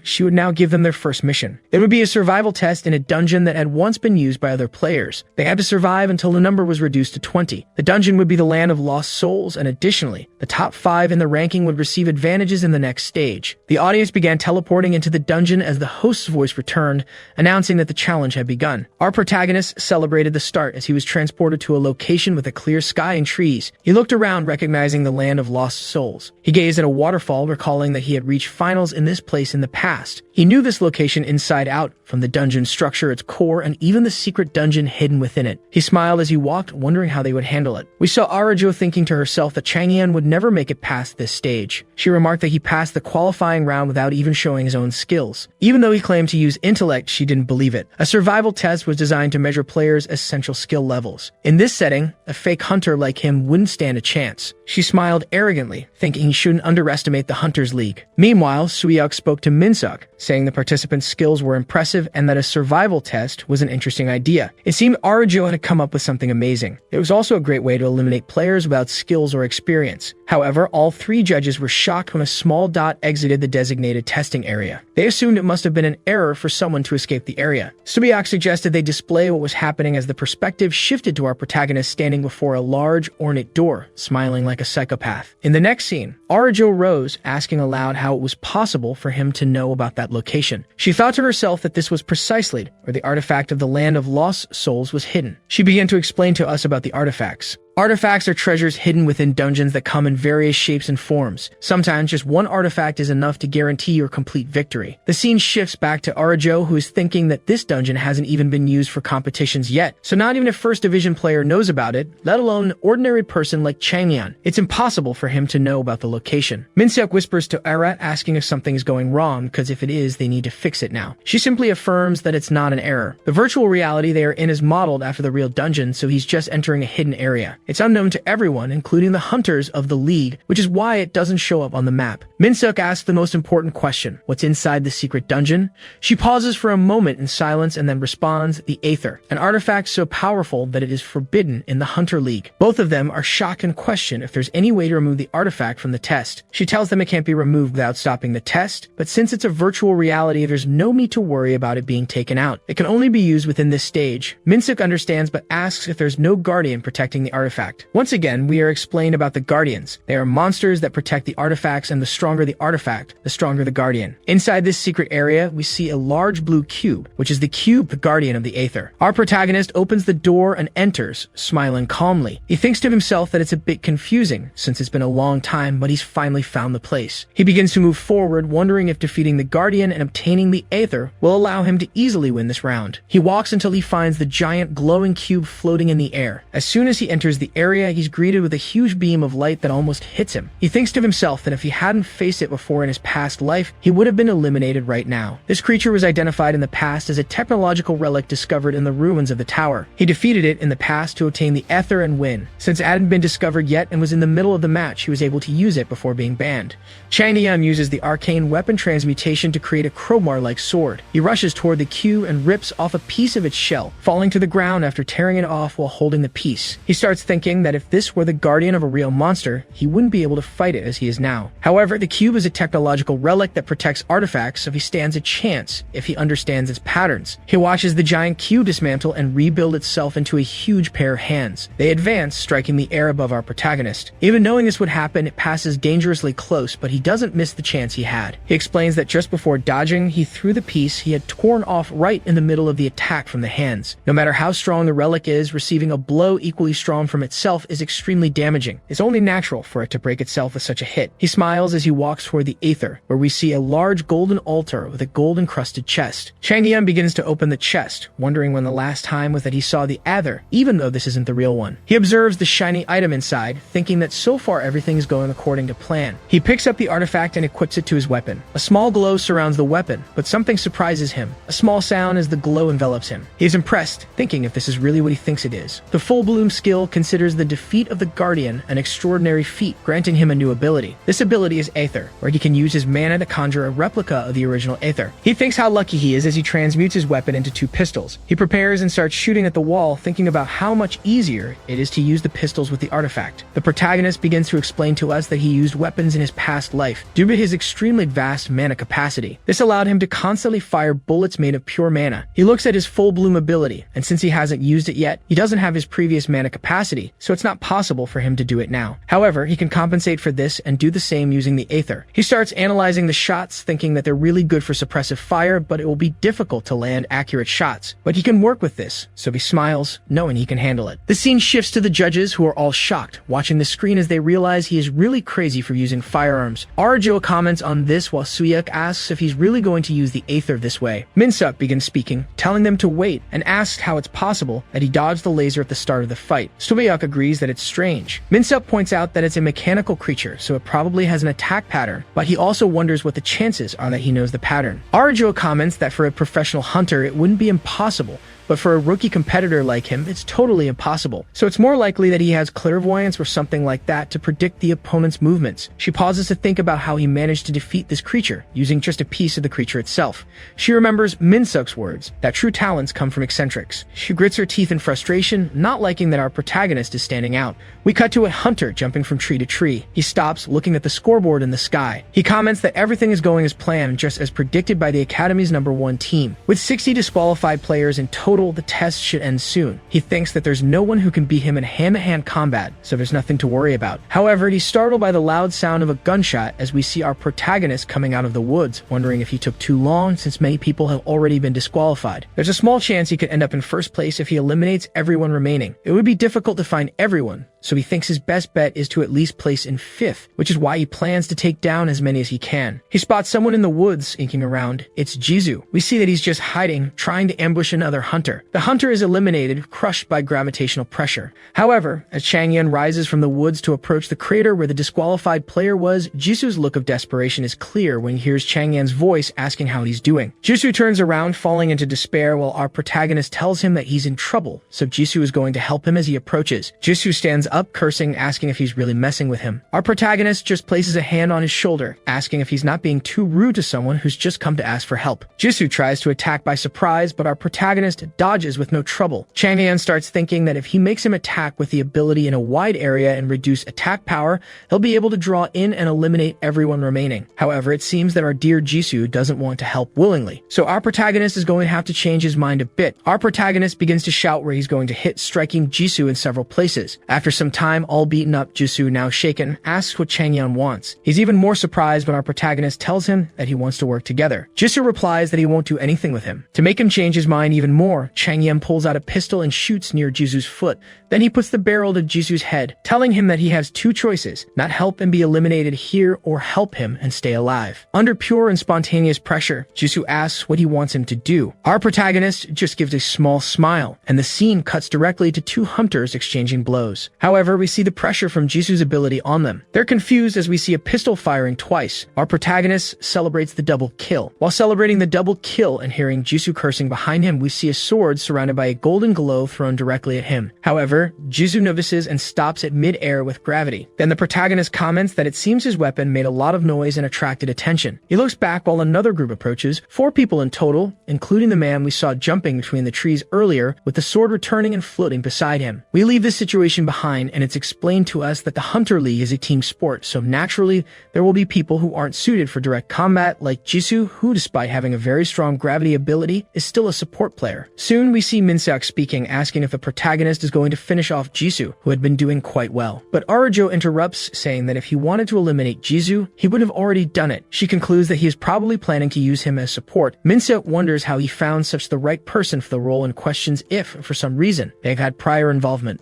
she would now give them their first mission. It would be a survival test in a dungeon that had once been used by other players. They had to survive until the number was reduced to 20. The dungeon would be the land of lost souls, and additionally, the top 5 in the ranking would receive advantages in the next stage. The audience began teleporting into the dungeon as the host's voice returned, announcing that the challenge had begun. Our protagonist celebrated the start as he was transported to a location with a clear sky and trees. He looked around, recognizing the land of lost souls. He gazed at a waterfall, recalling that he had reached finals in this place in the past. He knew this location inside out, from the dungeon structure, its core, and even the secret dungeon hidden within it. He smiled as he walked, wondering how they would handle it. We saw Arajo thinking to herself that Changhyeon would never make it past this stage. She remarked that he passed the qualifying round without even showing his own skills. Even though he claimed to use intellect, she didn't believe it. A survival test was designed to measure players' essential skill levels. In this setting, a fake hunter like him wouldn't stand a chance. She smiled arrogantly, thinking he shouldn't underestimate the Hunters League. Meanwhile, Suyeok spoke to Min-seok, saying the participants' skills were impressive and that a survival test was an interesting idea. It seemed Arajo had come up with something amazing. It was also a great way to eliminate players without skills or experience. However, all 3 judges were shocked when a small dot exited the designated testing area. They assumed it must have been an error for someone to escape the area. Suyeok suggested they display what was happening as the perspective shifted to our protagonist standing before a large, ornate door, smiling like a psychopath. In the next scene, Arajo rose, asking aloud how it was possible for him to know about that location. She thought to herself that this was precisely where the artifact of the land of lost souls was hidden. She began to explain to us about the artifacts. Artifacts are treasures hidden within dungeons that come in various shapes and forms. Sometimes just one artifact is enough to guarantee your complete victory. The scene shifts back to Arajo, who is thinking that this dungeon hasn't even been used for competitions yet. So not even a first division player knows about it, let alone an ordinary person like Changhyeon. It's impossible for him to know about the location. Min-seok whispers to Arat, asking if something is going wrong, because if it is, they need to fix it now. She simply affirms that it's not an error. The virtual reality they are in is modeled after the real dungeon, so he's just entering a hidden area. It's unknown to everyone, including the hunters of the League, which is why it doesn't show up on the map. Min-suk asks the most important question: what's inside the secret dungeon? She pauses for a moment in silence and then responds, the Aether, an artifact so powerful that it is forbidden in the Hunter League. Both of them are shocked and question if there's any way to remove the artifact from the test. She tells them it can't be removed without stopping the test, but since it's a virtual reality, there's no need to worry about it being taken out. It can only be used within this stage. Min-suk understands but asks if there's no guardian protecting the artifact. Once again, we are explained about the guardians. They are monsters that protect the artifacts, and the stronger the artifact, the stronger the guardian. Inside this secret area, we see a large blue cube, which is the cube guardian of the Aether. Our protagonist opens the door and enters, smiling calmly. He thinks to himself that it's a bit confusing, since it's been a long time, but he's finally found the place. He begins to move forward, wondering if defeating the guardian and obtaining the Aether will allow him to easily win this round. He walks until he finds the giant glowing cube floating in the air. As soon as he enters the area, he's greeted with a huge beam of light that almost hits him. He thinks to himself that if he hadn't faced it before in his past life, he would have been eliminated right now. This creature was identified in the past as a technological relic discovered in the ruins of the tower. He defeated it in the past to obtain the Aether and win. Since it hadn't been discovered yet and was in the middle of the match, he was able to use it before being banned. Changhyeon uses the arcane weapon transmutation to create a crowbar-like sword. He rushes toward the cube and rips off a piece of its shell, falling to the ground after tearing it off while holding the piece. He starts thinking that if this were the guardian of a real monster, he wouldn't be able to fight it as he is now. However, the cube is a technological relic that protects artifacts, so he stands a chance if he understands its patterns. He watches the giant cube dismantle and rebuild itself into a huge pair of hands. They advance, striking the air above our protagonist. Even knowing this would happen, it passes dangerously close, but he doesn't miss the chance he had. He explains that just before dodging, he threw the piece he had torn off right in the middle of the attack from the hands. No matter how strong the relic is, receiving a blow equally strong from itself is extremely damaging. It's only natural for it to break itself with such a hit. He smiles as he walks toward the Aether, where we see a large golden altar with a gold-encrusted chest. Changhyeon begins to open the chest, wondering when the last time was that he saw the Aether, even though this isn't the real one. He observes the shiny item inside, thinking that so far everything is going according to plan. He picks up the artifact and equips it to his weapon. A small glow surrounds the weapon, but something surprises him. A small sound as the glow envelops him. He is impressed, thinking if this is really what he thinks it is. The full bloom skill considers the defeat of the Guardian an extraordinary feat, granting him a new ability. This ability is Aether, where he can use his mana to conjure a replica of the original Aether. He thinks how lucky he is as he transmutes his weapon into two pistols. He prepares and starts shooting at the wall, thinking about how much easier it is to use the pistols with the artifact. The protagonist begins to explain to us that he used weapons in his past life due to his extremely vast mana capacity. This allowed him to constantly fire bullets made of pure mana. He looks at his full bloom ability, and since he hasn't used it yet, he doesn't have his previous mana capacity, so it's not possible for him to do it now. However, he can compensate for this and do the same using the Aether. He starts analyzing the shots, thinking that they're really good for suppressive fire, but it will be difficult to land accurate shots. But he can work with this, so he smiles, knowing he can handle it. The scene shifts to the judges, who are all shocked, watching the screen as they realize he is really crazy for using firearms. Arjo comments on this while Suyuk asks if he's really going to use the Aether this way. Min-suk begins speaking, telling them to wait, and asks how it's possible that he dodged the laser at the start of the fight. Suyuk agrees that it's strange. Min-suk points out that it's a mechanical creature, so it probably has an attack pattern, but he also wonders what the chances are that he knows the pattern. Arjo comments that for a professional hunter, it wouldn't be impossible, but for a rookie competitor like him, it's totally impossible. So it's more likely that he has clairvoyance or something like that to predict the opponent's movements. She pauses to think about how he managed to defeat this creature, using just a piece of the creature itself. She remembers Min-suk's words, that true talents come from eccentrics. She grits her teeth in frustration, not liking that our protagonist is standing out. We cut to a hunter jumping from tree to tree. He stops, looking at the scoreboard in the sky. He comments that everything is going as planned, just as predicted by the Academy's #1 team. With 60 disqualified players in total, the test should end soon. He thinks that there's no one who can beat him in hand-to-hand combat, so there's nothing to worry about. However, he's startled by the loud sound of a gunshot as we see our protagonist coming out of the woods, wondering if he took too long since many people have already been disqualified. There's a small chance he could end up in first place if he eliminates everyone remaining. It would be difficult to find everyone, so he thinks his best bet is to at least place in 5th, which is why he plans to take down as many as he can. He spots someone in the woods inking around. It's Jisoo. We see that he's just hiding, trying to ambush another hunter. The hunter is eliminated, crushed by gravitational pressure. However, as Changhyeon rises from the woods to approach the crater where the disqualified player was, Jisoo's look of desperation is clear when he hears Changhyeon's voice asking how he's doing. Jisoo turns around, falling into despair, while our protagonist tells him that he's in trouble, so Jisoo is going to help him as he approaches. Jisoo stands up, cursing, asking if he's really messing with him. Our protagonist just places a hand on his shoulder, asking if he's not being too rude to someone who's just come to ask for help. Jisoo tries to attack by surprise, but our protagonist dodges with no trouble. Changhyeon starts thinking that if he makes him attack with the ability in a wide area and reduce attack power, he'll be able to draw in and eliminate everyone remaining. However, it seems that our dear Jisoo doesn't want to help willingly, so our protagonist is going to have to change his mind a bit. Our protagonist begins to shout where he's going to hit, striking Jisoo in several places. After some time, all beaten up, Jisoo, now shaken, asks what Changhyeon wants. He's even more surprised when our protagonist tells him that he wants to work together. Jisoo replies that he won't do anything with him. To make him change his mind even more, Changhyeon pulls out a pistol and shoots near Jisoo's foot. Then he puts the barrel to Jisoo's head, telling him that he has two choices: not help and be eliminated here, or help him and stay alive. Under pure and spontaneous pressure, Jisoo asks what he wants him to do. Our protagonist just gives a small smile, and the scene cuts directly to two hunters exchanging blows. However, we see the pressure from Jisoo's ability on them. They're confused as we see a pistol firing twice. Our protagonist celebrates the double kill. While celebrating the double kill and hearing Jisoo cursing behind him, we see a sword surrounded by a golden glow thrown directly at him. However, Jisoo notices and stops at mid-air with gravity. Then the protagonist comments that it seems his weapon made a lot of noise and attracted attention. He looks back while another group approaches, 4 people in total, including the man we saw jumping between the trees earlier, with the sword returning and floating beside him. We leave this situation behind, and it's explained to us that the Hunter League is a team sport, so naturally, there will be people who aren't suited for direct combat, like Jisoo, who, despite having a very strong gravity ability, is still a support player. Soon, we see Minseok speaking, asking if the protagonist is going to finish off Jisoo, who had been doing quite well. But Arajo interrupts, saying that if he wanted to eliminate Jisoo, he would have already done it. She concludes that he is probably planning to use him as support. Minseok wonders how he found such the right person for the role and questions if, for some reason, they've had prior involvement.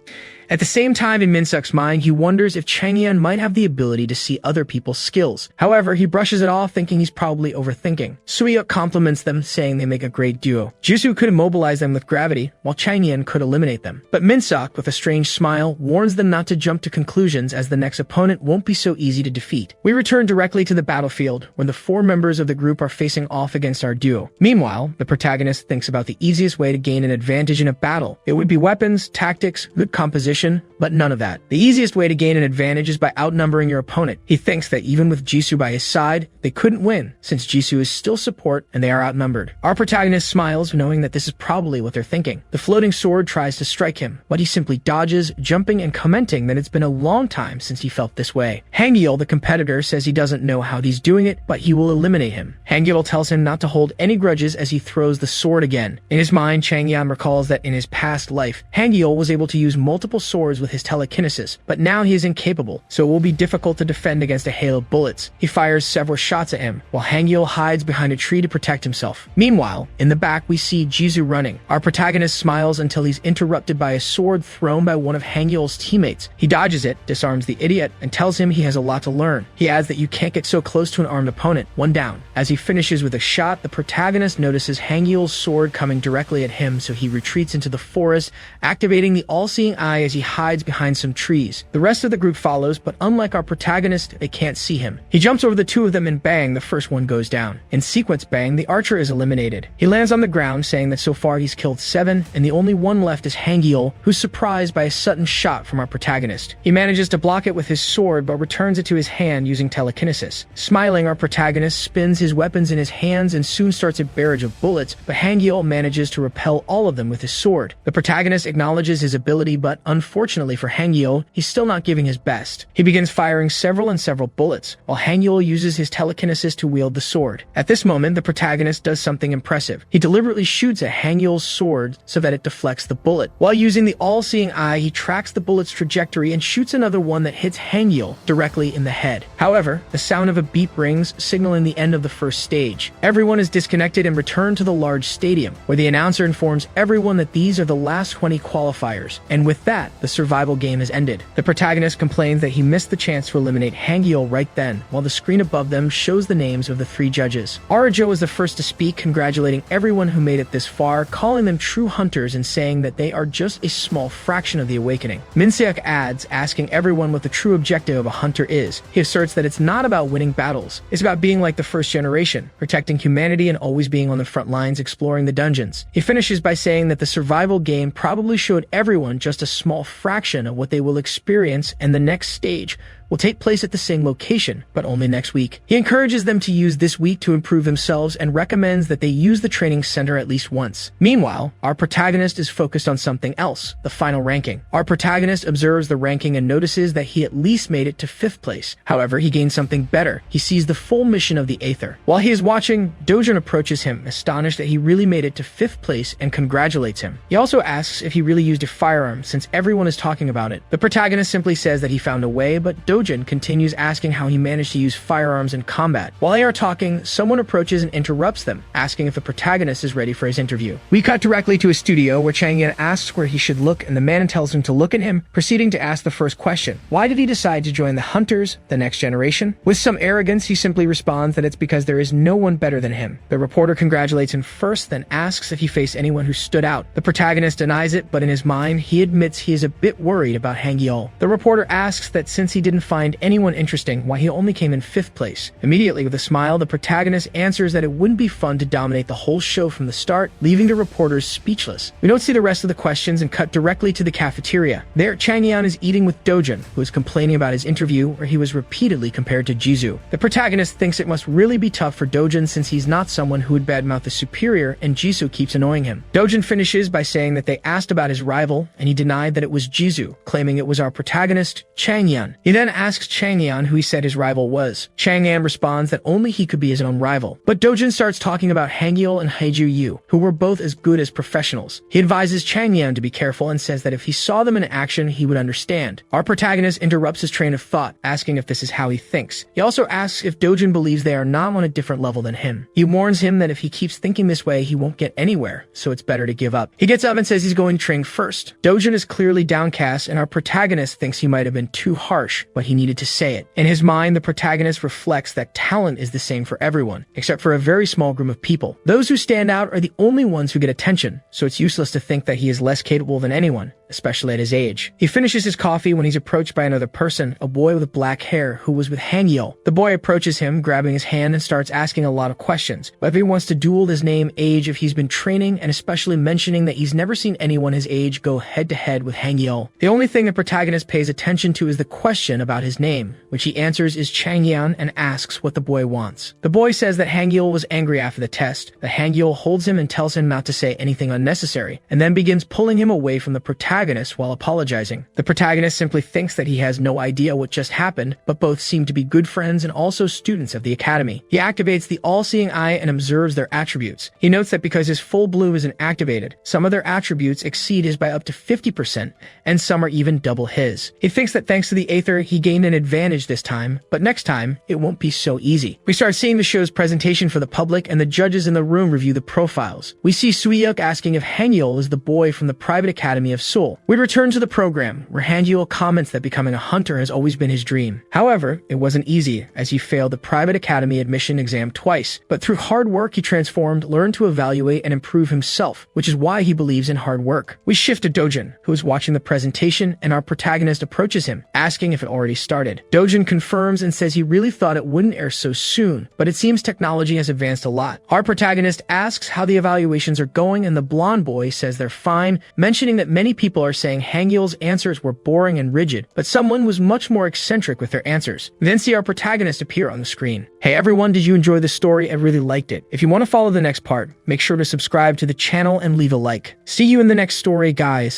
At the same time, in Minseok's mind, he wonders if Changhyeon might have the ability to see other people's skills. However, he brushes it off, thinking he's probably overthinking. Suyeok compliments them, saying they make a great duo. Jisoo could immobilize them with gravity, while Changhyeon could eliminate them. But Minseok, with a strange smile, warns them not to jump to conclusions, as the next opponent won't be so easy to defeat. We return directly to the battlefield, where the 4 members of the group are facing off against our duo. Meanwhile, the protagonist thinks about the easiest way to gain an advantage in a battle. It would be weapons, tactics, good composition, but none of that. The easiest way to gain an advantage is by outnumbering your opponent. He thinks that even with Jisoo by his side, they couldn't win, since Jisoo is still support and they are outnumbered. Our protagonist smiles, knowing that this is probably what they're thinking. The floating sword tries to strike him, but he simply dodges, jumping and commenting that it's been a long time since he felt this way. Hangyeol, the competitor, says he doesn't know how he's doing it, but he will eliminate him. Hangyeol tells him not to hold any grudges as he throws the sword again. In his mind, Changhyeon recalls that in his past life, Hangyeol was able to use multiple swords with his telekinesis, but now he is incapable, so it will be difficult to defend against a hail of bullets. He fires several shots at him, while Hangyeol hides behind a tree to protect himself. Meanwhile, in the back we see Jisoo running. Our protagonist smiles until he's interrupted by a sword thrown by one of Hangyeol's teammates. He dodges it, disarms the idiot, and tells him he has a lot to learn. He adds that you can't get so close to an armed opponent. 1 down. As he finishes with a shot, the protagonist notices Hangyeol's sword coming directly at him, so he retreats into the forest, activating the all-seeing eye as he hides behind some trees. The rest of the group follows, but unlike our protagonist, they can't see him. He jumps over the 2 of them and bang, the first one goes down. In sequence bang, the archer is eliminated. He lands on the ground, saying that so far he's killed 7, and the only one left is Hangyeol, who's surprised by a sudden shot from our protagonist. He manages to block it with his sword, but returns it to his hand using telekinesis. Smiling, our protagonist spins his weapons in his hands and soon starts a barrage of bullets, but Hangyeol manages to repel all of them with his sword. The protagonist acknowledges his ability, but unfortunately for Hangyeol, he's still not giving his best. He begins firing several bullets, while Hangyeol uses his telekinesis to wield the sword. At this moment, the protagonist does something impressive. He deliberately shoots at Hangyeol's sword so that it deflects the bullet. While using the all-seeing eye, he tracks the bullet's trajectory and shoots another one that hits Hangyeol directly in the head. However, the sound of a beep rings, signaling the end of the first stage. Everyone is disconnected and returned to the large stadium, where the announcer informs everyone that these are the last 20 qualifiers, and with that, the survival game has ended. The protagonist complains that he missed the chance to eliminate Hangyeol right then, while the screen above them shows the names of the 3 judges. Arajo is the first to speak, congratulating everyone who made it this far, calling them true hunters and saying that they are just a small fraction of the awakening. Minseok adds, asking everyone what the true objective of a hunter is. He asserts that it's not about winning battles. It's about being like the first generation, protecting humanity and always being on the front lines exploring the dungeons. He finishes by saying that the survival game probably showed everyone just a small small fraction of what they will experience, and the next stage will take place at the same location, but only next week. He encourages them to use this week to improve themselves and recommends that they use the training center at least once. Meanwhile, our protagonist is focused on something else, the final ranking. Our protagonist observes the ranking and notices that he at least made it to 5th place. However, he gains something better. He sees the full mission of the Aether. While he is watching, Dojin approaches him, astonished that he really made it to 5th place, and congratulates him. He also asks if he really used a firearm, since everyone is talking about it. The protagonist simply says that he found a way, but Dojin continues asking how he managed to use firearms in combat. While they are talking, someone approaches and interrupts them, asking if the protagonist is ready for his interview. We cut directly to a studio where Changhyeon asks where he should look, and the man tells him to look at him, proceeding to ask the first question. Why did he decide to join the Hunters, the next generation? With some arrogance, he simply responds that it's because there is no one better than him. The reporter congratulates him first, then asks if he faced anyone who stood out. The protagonist denies it, but in his mind, he admits he is a bit worried about Hangyeol. The reporter asks that since he didn't find anyone interesting, why he only came in 5th place. Immediately, with a smile, the protagonist answers that it wouldn't be fun to dominate the whole show from the start, leaving the reporters speechless. We don't see the rest of the questions and cut directly to the cafeteria. There, Changhyeon is eating with Dojin, who is complaining about his interview where he was repeatedly compared to Jisoo. The protagonist thinks it must really be tough for Dojin since he's not someone who would badmouth the superior, and Jisoo keeps annoying him. Dojin finishes by saying that they asked about his rival, and he denied that it was Jisoo, claiming it was our protagonist, Changhyeon. He then asks Changhyeon who he said his rival was. Changhyeon responds that only he could be his own rival. But Dojin starts talking about Hangyeol and Haeju Yu, who were both as good as professionals. He advises Changhyeon to be careful and says that if he saw them in action, he would understand. Our protagonist interrupts his train of thought, asking if this is how he thinks. He also asks if Dojin believes they are not on a different level than him. He warns him that if he keeps thinking this way, he won't get anywhere, so it's better to give up. He gets up and says he's going to train first. Dojin is clearly downcast, and our protagonist thinks he might have been too harsh, but he needed to say it. In his mind, the protagonist reflects that talent is the same for everyone, except for a very small group of people. Those who stand out are the only ones who get attention, so it's useless to think that he is less capable than anyone, especially at his age. He finishes his coffee when he's approached by another person, a boy with black hair who was with Hangyeol. The boy approaches him, grabbing his hand and starts asking a lot of questions. Whether he wants to duel his name, age, if he's been training, and especially mentioning that he's never seen anyone his age go head-to-head with Hangyeol. The only thing the protagonist pays attention to is the question about his name, which he answers is Changhyeon and asks what the boy wants. The boy says that Hangyeol was angry after the test, that Hangyeol holds him and tells him not to say anything unnecessary, and then begins pulling him away from the protagonist while apologizing. The protagonist simply thinks that he has no idea what just happened, but both seem to be good friends and also students of the academy. He activates the all-seeing eye and observes their attributes. He notes that because his full blue isn't activated, some of their attributes exceed his by up to 50%, and some are even double his. He thinks that thanks to the Aether, he gained an advantage this time, but next time, it won't be so easy. We start seeing the show's presentation for the public, and the judges in the room review the profiles. We see Suyuk asking if Hangyeol is the boy from the private academy of Seoul. We return to the program, where Hangyeol comments that becoming a hunter has always been his dream. However, it wasn't easy, as he failed the private academy admission exam twice, but through hard work he transformed, learned to evaluate and improve himself, which is why he believes in hard work. We shift to Dojin, who is watching the presentation, and our protagonist approaches him, asking if it already started. Dojin confirms and says he really thought it wouldn't air so soon, but it seems technology has advanced a lot. Our protagonist asks how the evaluations are going, and the blonde boy says they're fine, mentioning that many people are saying Hangyeol's answers were boring and rigid, but someone was much more eccentric with their answers. We then see our protagonist appear on the screen. Hey everyone, did you enjoy this story? I really liked it. If you want to follow the next part, make sure to subscribe to the channel and leave a like. See you in the next story, guys.